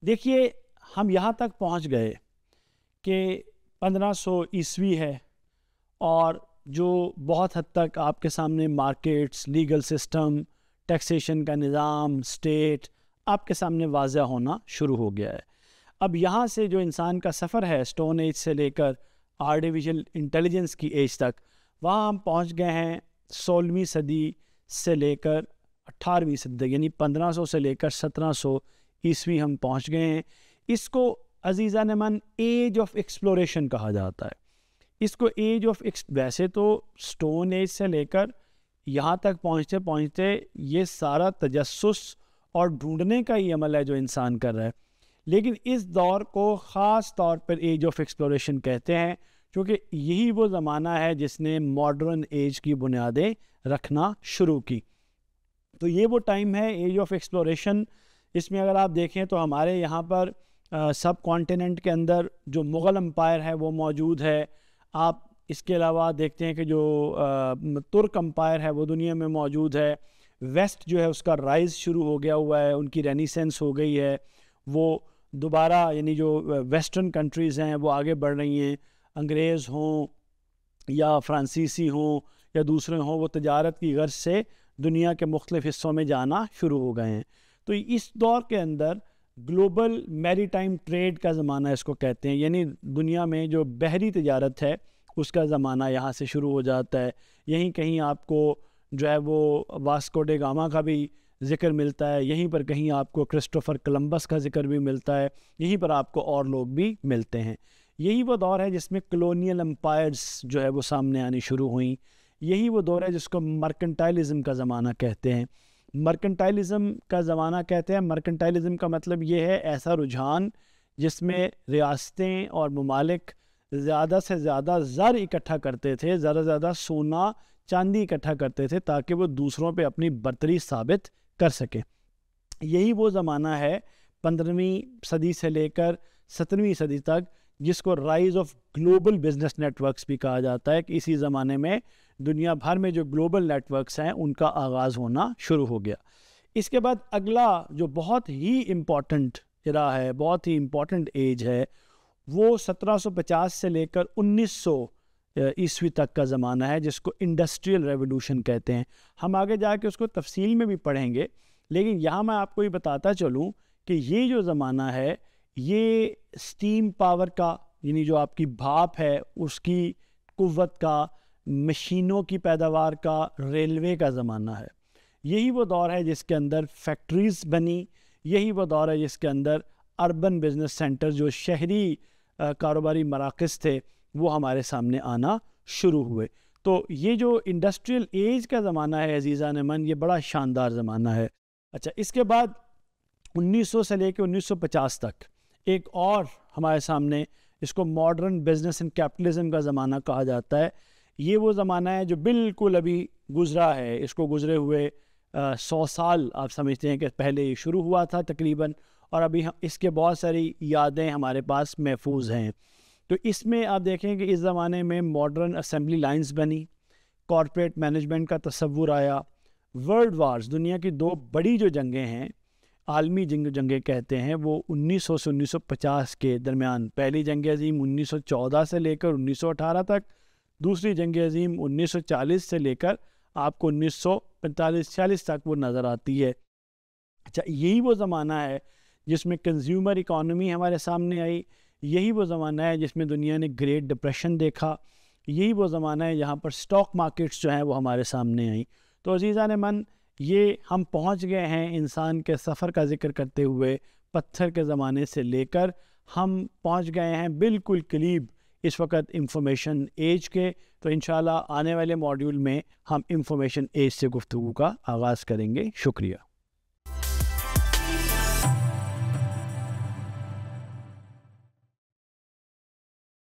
دیکھیے ہم یہاں تک پہنچ گئے کہ 1500 عیسوی ہے اور جو بہت حد تک آپ کے سامنے مارکیٹس، لیگل سسٹم، ٹیکسیشن کا نظام، اسٹیٹ آپ کے سامنے واضح ہونا شروع ہو گیا ہے۔ اب یہاں سے جو انسان کا سفر ہے سٹون ایج سے لے کر آرٹیفیشل انٹیلیجنس کی ایج تک، وہاں ہم پہنچ گئے ہیں 16ویں صدی سے لے کر 18ویں صدی تک، یعنی 1500 سے لے کر 1700 عیسوی ہم پہنچ گئے ہیں۔ اس کو عزیزان من ایج آف ایکسپلوریشن کہا جاتا ہے۔ اس کو ایج آف ویسے تو سٹون ایج سے لے کر یہاں تک پہنچتے پہنچتے یہ سارا تجسس اور ڈھونڈنے کا ہی عمل ہے جو انسان کر رہا ہے، لیکن اس دور کو خاص طور پر ایج آف ایکسپلوریشن کہتے ہیں، کیونکہ یہی وہ زمانہ ہے جس نے ماڈرن ایج کی بنیادیں رکھنا شروع کی۔ تو یہ وہ ٹائم ہے ایج آف ایکسپلوریشن۔ اس میں اگر آپ دیکھیں تو ہمارے یہاں پر سب کانٹیننٹ کے اندر جو مغل امپائر ہے وہ موجود ہے۔ آپ اس کے علاوہ دیکھتے ہیں کہ جو ترک امپائر ہے وہ دنیا میں موجود ہے۔ ویسٹ جو ہے اس کا رائز شروع ہو گیا ہوا ہے، ان کی رینیسنس ہو گئی ہے، وہ دوبارہ یعنی جو ویسٹرن کنٹریز ہیں وہ آگے بڑھ رہی ہیں، انگریز ہوں یا فرانسیسی ہوں یا دوسرے ہوں، وہ تجارت کی غرض سے دنیا کے مختلف حصوں میں جانا شروع ہو گئے ہیں۔ تو اس دور کے اندر گلوبل میری ٹائم ٹریڈ کا زمانہ اس کو کہتے ہیں، یعنی دنیا میں جو بحری تجارت ہے اس کا زمانہ یہاں سے شروع ہو جاتا ہے۔ یہیں کہیں آپ کو جو ہے وہ واسکو ڈے گاما کا بھی ذکر ملتا ہے، یہیں پر کہیں آپ کو کرسٹوفر کولمبس کا ذکر بھی ملتا ہے، یہیں پر آپ کو اور لوگ بھی ملتے ہیں۔ یہی وہ دور ہے جس میں کلونیل امپائرز جو ہے وہ سامنے آنی شروع ہوئیں۔ یہی وہ دور ہے جس کو مرکنٹائلزم کا زمانہ کہتے ہیں۔ مرکنٹائلزم کا زمانہ کہتے ہیں، مرکنٹائلزم کا مطلب یہ ہے ایسا رجحان جس میں ریاستیں اور ممالک زیادہ سے زیادہ زر اکٹھا کرتے تھے، زیادہ سے زیادہ سونا چاندی اکٹھا کرتے تھے تاکہ وہ دوسروں پہ اپنی برتری ثابت کر سکیں۔ یہی وہ زمانہ ہے 15ویں صدی سے لے کر 17ویں صدی تک جس کو rise of global business networks بھی کہا جاتا ہے، کہ اسی زمانے میں دنیا بھر میں جو گلوبل نیٹ ورکس ہیں ان کا آغاز ہونا شروع ہو گیا۔ اس کے بعد اگلا جو بہت ہی امپورٹنٹ ایرا ہے، بہت ہی امپورٹنٹ ایج ہے، وہ 1750 سے لے کر 1900 عیسوی تک کا زمانہ ہے جس کو انڈسٹریل ریولوشن کہتے ہیں۔ ہم آگے جا کے اس کو تفصیل میں بھی پڑھیں گے، لیکن یہاں میں آپ کو یہ بتاتا چلوں کہ یہ جو زمانہ ہے یہ سٹیم پاور کا، یعنی جو آپ کی بھاپ ہے اس کی قوت کا، مشینوں کی پیداوار کا، ریلوے کا زمانہ ہے۔ یہی وہ دور ہے جس کے اندر فیکٹریز بنی، یہی وہ دور ہے جس کے اندر اربن بزنس سینٹر جو شہری کاروباری مراکز تھے وہ ہمارے سامنے آنا شروع ہوئے۔ تو یہ جو انڈسٹریل ایج کا زمانہ ہے عزیزان من، یہ بڑا شاندار زمانہ ہے۔ اچھا، اس کے بعد 1900 سے لے کے 1950 تک ایک اور ہمارے سامنے، اس کو ماڈرن بزنس اینڈ کیپٹلزم کا زمانہ کہا جاتا ہے۔ یہ وہ زمانہ ہے جو بالکل ابھی گزرا ہے، اس کو گزرے ہوئے 100 سال آپ سمجھتے ہیں کہ پہلے یہ شروع ہوا تھا تقریباً، اور ابھی اس کے بہت ساری یادیں ہمارے پاس محفوظ ہیں۔ تو اس میں آپ دیکھیں کہ اس زمانے میں ماڈرن اسمبلی لائنز بنی، کارپوریٹ مینجمنٹ کا تصور آیا، ورلڈ وارز، دنیا کی 2 بڑی جو جنگیں ہیں، عالمی جنگیں کہتے ہیں، وہ 1900 سے 1950 کے درمیان، پہلی جنگ عظیم 1914 سے لے کر 1918 تک، دوسری جنگ عظیم 1940 سے لے کر آپ کو 1945-46 تک وہ نظر آتی ہے۔ اچھا، یہی وہ زمانہ ہے جس میں کنزیومر اکانومی ہمارے سامنے آئی، یہی وہ زمانہ ہے جس میں دنیا نے گریٹ ڈپریشن دیکھا، یہی وہ زمانہ ہے جہاں پر سٹاک مارکیٹس جو ہیں وہ ہمارے سامنے آئیں۔ تو عزیزان من، یہ ہم پہنچ گئے ہیں انسان کے سفر کا ذکر کرتے ہوئے پتھر کے زمانے سے لے کر ہم پہنچ گئے ہیں بالکل قریب اس وقت انفارمیشن ایج کے۔ تو انشاءاللہ آنے والے ماڈیول میں ہم انفارمیشن ایج سے گفتگو کا آغاز کریں گے۔ شکریہ۔